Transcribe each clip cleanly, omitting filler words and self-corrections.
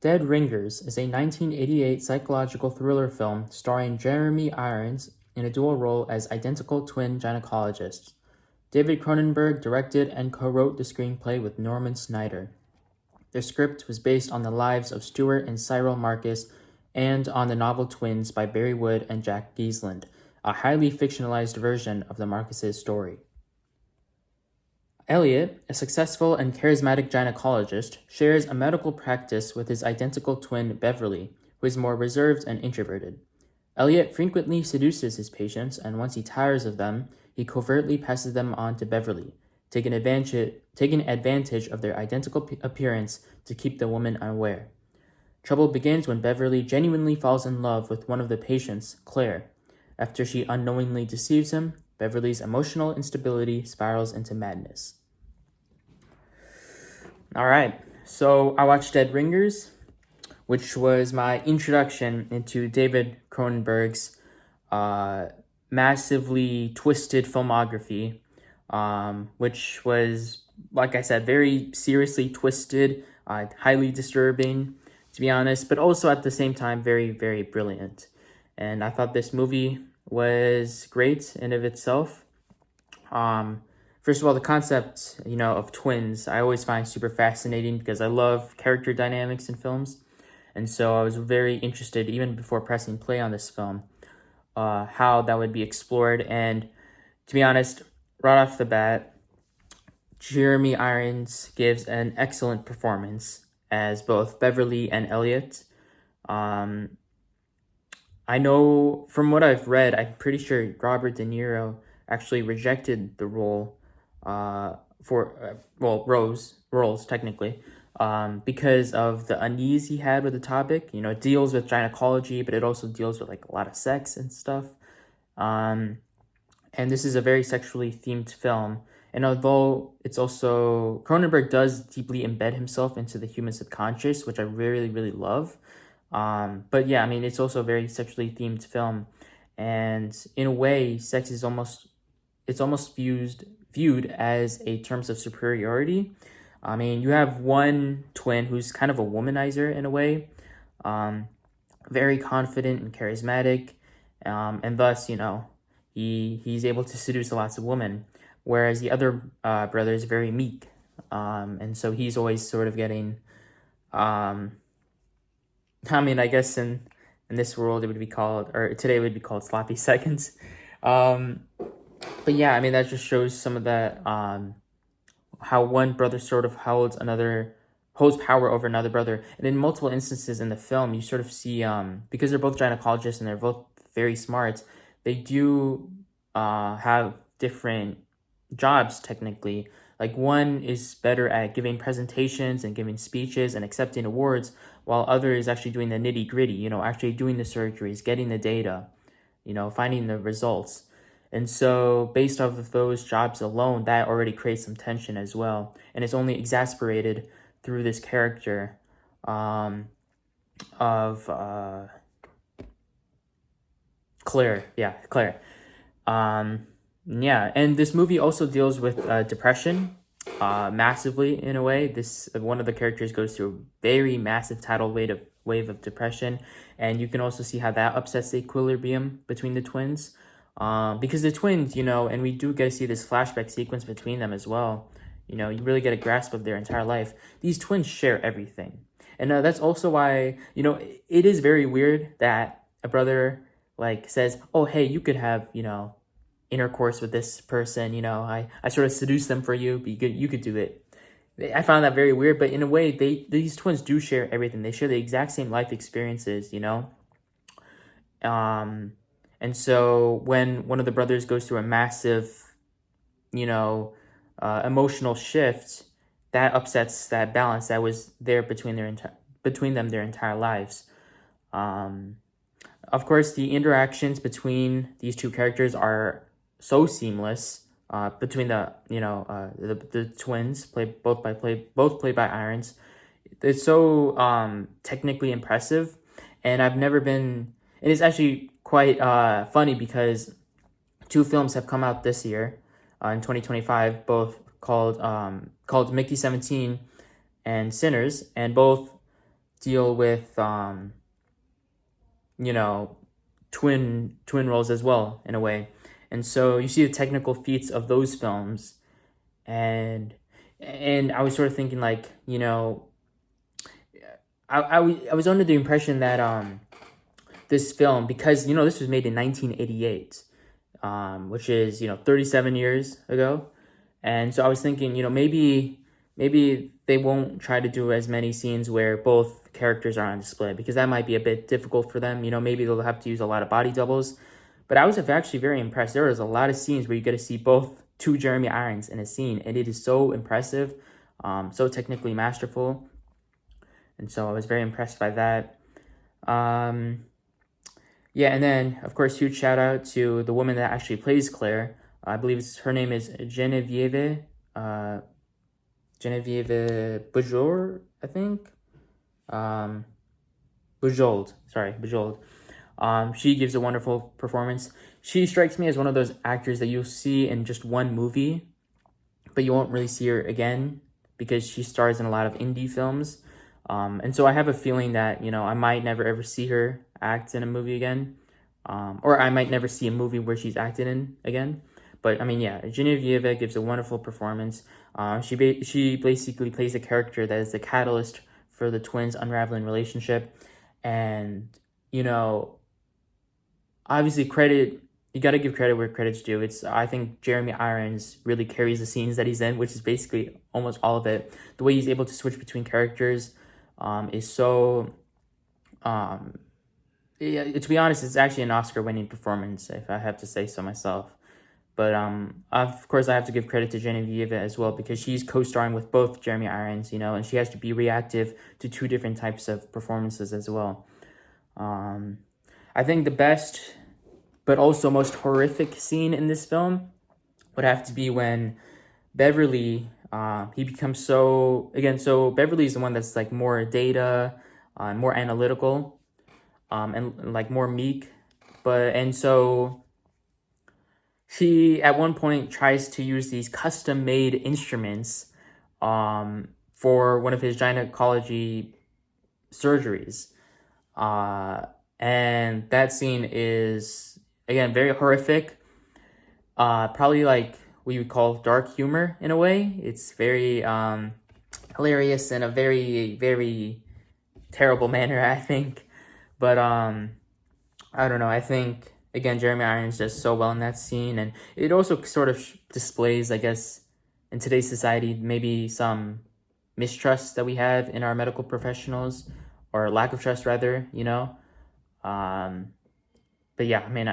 Dead Ringers is a 1988 psychological thriller film starring Jeremy Irons in a dual role as identical twin gynecologists. David Cronenberg directed and co-wrote the screenplay with Norman Snyder. The script was based on the lives of Stuart and Cyril Marcus and on the novel Twins by Barry Wood and Jack Giesland, a highly fictionalized version of the Marcuses' story. Elliot, a successful and charismatic gynecologist, shares a medical practice with his identical twin Beverly, who is more reserved and introverted. Elliot frequently seduces his patients, and once he tires of them, he covertly passes them on to Beverly, taking advantage of their identical appearance to keep the woman unaware. Trouble begins when Beverly genuinely falls in love with one of the patients, Claire. After she unknowingly deceives him, Beverly's emotional instability spirals into madness. All right, so I watched Dead Ringers, which was my introduction into David Cronenberg's massively twisted filmography, which was, like I said, very seriously twisted, highly disturbing, to be honest, but also at the same time very, very brilliant. And I thought this movie was great in of itself. First of all, the concept, of twins, I always find super fascinating because I love character dynamics in films. And so I was very interested, even before pressing play on this film, how that would be explored. And to be honest, right off the bat, Jeremy Irons gives an excellent performance as both Beverly and Elliot. I know from what I've read, I'm pretty sure Robert De Niro actually rejected the role roles technically, because of the unease he had with the topic. It deals with gynecology, but it also deals with like a lot of sex and stuff. And this is a very sexually themed film. And although it's also, Cronenberg does deeply embed himself into the human subconscious, which I really, really love. But yeah, it's also a very sexually themed film. And in a way, sex is almost viewed as a terms of superiority. You have one twin who's kind of a womanizer in a way, very confident and charismatic, and thus, he's able to seduce lots of women, whereas the other brother is very meek, and so he's always sort of getting, I guess in this world it would be called, or today it would be called sloppy seconds. But yeah, that just shows some of that, how one brother sort of holds power over another brother. And in multiple instances in the film, you sort of see, because they're both gynecologists and they're both very smart, they do have different jobs technically. Like one is better at giving presentations and giving speeches and accepting awards, while other is actually doing the nitty gritty, actually doing the surgeries, getting the data, finding the results. And so based off of those jobs alone, that already creates some tension as well. And it's only exacerbated through this character of Claire. Yeah, Claire. And this movie also deals with depression massively in a way. One of the characters goes through a very massive tidal wave of depression. And you can also see how that upsets the equilibrium between the twins. Because the twins, and we do get to see this flashback sequence between them as well. You really get a grasp of their entire life. These twins share everything. And that's also why, it is very weird that a brother says, oh, hey, you could have, intercourse with this person. I sort of seduce them for you, but you could do it. I found that very weird, but in a way, these twins do share everything. They share the exact same life experiences, And so when one of the brothers goes through a massive, emotional shift, that upsets that balance that was there between them their entire lives. Of course, the interactions between these two characters are so seamless. Between the twins, both played by Irons, it's so technically impressive, and it is actually quite funny because two films have come out this year, in 2025, both called Mickey 17 and Sinners, and both deal with you know, twin roles as well in a way. And so you see the technical feats of those films, and I was sort of thinking like, you know, I was under the impression that this film, because you know this was made in 1988, which is, you know, 37 years ago. And so I was thinking, you know, maybe they won't try to do as many scenes where both characters are on display, because that might be a bit difficult for them. You know, maybe they'll have to use a lot of body doubles. But I was actually very impressed. There was a lot of scenes where you get to see both two Jeremy Irons in a scene, and it is so impressive, so technically masterful. And so I was very impressed by that. Yeah, and then, of course, huge shout out to the woman that actually plays Claire. I believe her name is Genevieve Bujold, I think. Bujold, sorry, Bujold. She gives a wonderful performance. She strikes me as one of those actors that you'll see in just one movie, but you won't really see her again because she stars in a lot of indie films. And so I have a feeling that, you know, I might never ever see her act in a movie again. Or I might never see a movie where she's acted in again. But I mean, yeah, Genevieve gives a wonderful performance. She basically plays a character that is the catalyst for the twins' unraveling relationship. And, you know, obviously you got to give credit where credit's due. I think Jeremy Irons really carries the scenes that he's in, which is basically almost all of it. The way he's able to switch between characters is so, yeah, to be honest, it's actually an Oscar-winning performance, if I have to say so myself. But of course, I have to give credit to Genevieve as well, because she's co-starring with both Jeremy Irons, you know, and she has to be reactive to two different types of performances as well. I think the best, but also most horrific scene in this film would have to be when Beverly, he becomes so Beverly is the one that's like more data, more analytical, and like more meek, and so she at one point tries to use these custom-made instruments for one of his gynecology surgeries. And that scene is, again, very horrific. Probably like what you would call dark humor in a way. It's very hilarious in a very, very terrible manner, I think. But I don't know. I think, again, Jeremy Irons does so well in that scene. And it also sort of displays, I guess, in today's society, maybe some mistrust that we have in our medical professionals, or lack of trust, rather, you know. But yeah, I mean,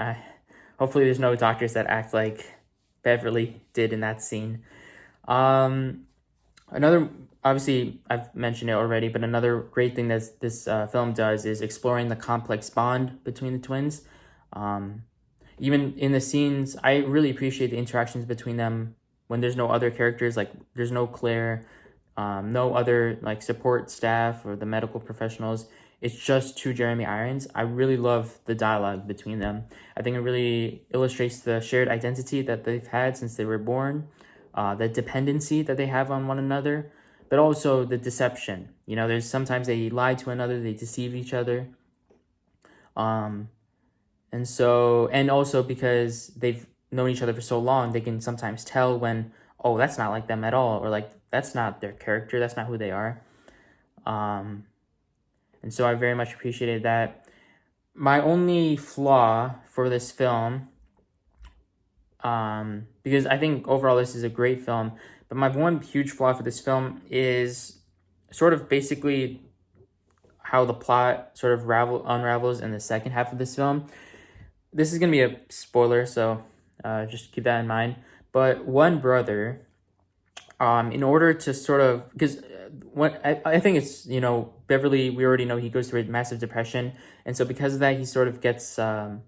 hopefully there's no doctors that act like Beverly did in that scene. Another, obviously, I've mentioned it already, but another great thing that this film does is exploring the complex bond between the twins. Even in the scenes, I really appreciate the interactions between them when there's no other characters, like there's no Claire, no other like support staff or the medical professionals. It's just two Jeremy Irons. I really love the dialogue between them. I think it really illustrates the shared identity that they've had since they were born, the dependency that they have on one another, but also the deception. You know, there's sometimes they lie to another, they deceive each other. And also because they've known each other for so long, they can sometimes tell when, oh, that's not like them at all, or like, that's not their character, that's not who they are. And so I very much appreciated that. My only flaw for this film, because I think overall this is a great film, but my one huge flaw for this film is sort of basically how the plot sort of unravels in the second half of this film. This is going to be a spoiler, so just keep that in mind. But one brother, in order to sort of, because I think it's, you know, Beverly, we already know he goes through a massive depression, and so because of that, he sort of gets hooked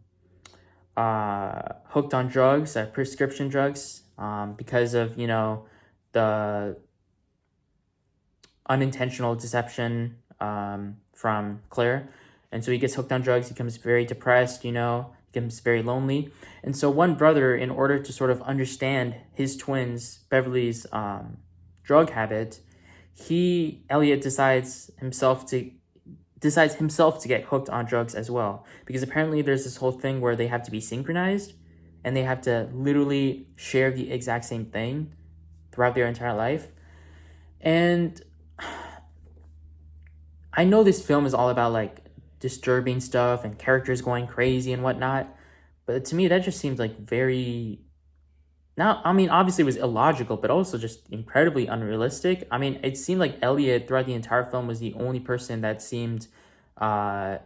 on drugs, prescription drugs, because of, you know, the unintentional deception from Claire. And so he gets hooked on drugs, he becomes very depressed, you know, becomes very lonely. And so one brother, in order to sort of understand his twins, Beverly's drug habit, Elliot decides himself to decides himself to get hooked on drugs as well. Because apparently there's this whole thing where they have to be synchronized and they have to literally share the exact same thing throughout their entire life. And I know this film is all about like disturbing stuff and characters going crazy and whatnot, but to me that just seems like very, now, I mean, obviously it was illogical, but also just incredibly unrealistic. I mean, it seemed like Elliot throughout the entire film was the only person that seemed, uh,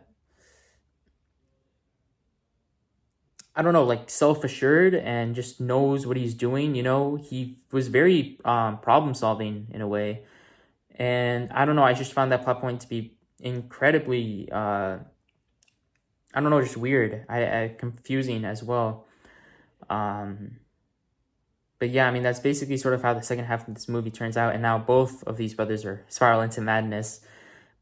I don't know, like self-assured and just knows what he's doing. You know, he was very problem solving in a way, and I don't know. I just found that plot point to be incredibly, I don't know, just weird. I confusing as well. Um, But yeah, I mean, that's basically sort of how the second half of this movie turns out. And now both of these brothers are spiral into madness.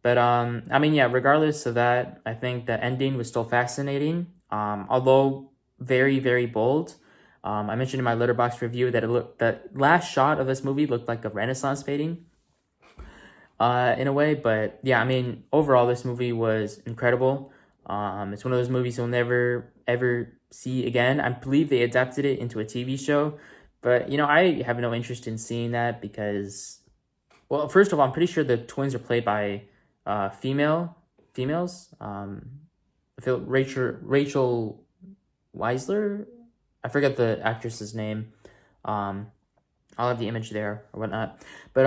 But I mean, yeah, regardless of that, I think the ending was still fascinating. Although very, very bold. I mentioned in my Letterboxd review that that last shot of this movie looked like a Renaissance painting, in a way. But yeah, I mean, overall, this movie was incredible. It's one of those movies you'll never ever see again. I believe they adapted it into a TV show, but you know, I have no interest in seeing that because, well, first of all, I'm pretty sure the twins are played by females. I feel Rachel Weisler. I forget the actress's name. I'll have the image there or whatnot, but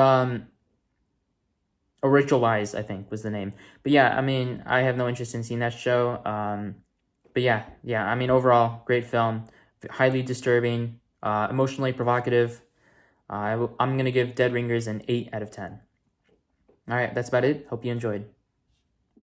or Rachel Wise, I think, was the name. But yeah, I mean, I have no interest in seeing that show. But yeah, I mean, overall, great film, highly disturbing, emotionally provocative. I'm gonna give Dead Ringers an 8 out of 10. All right, that's about it. Hope you enjoyed.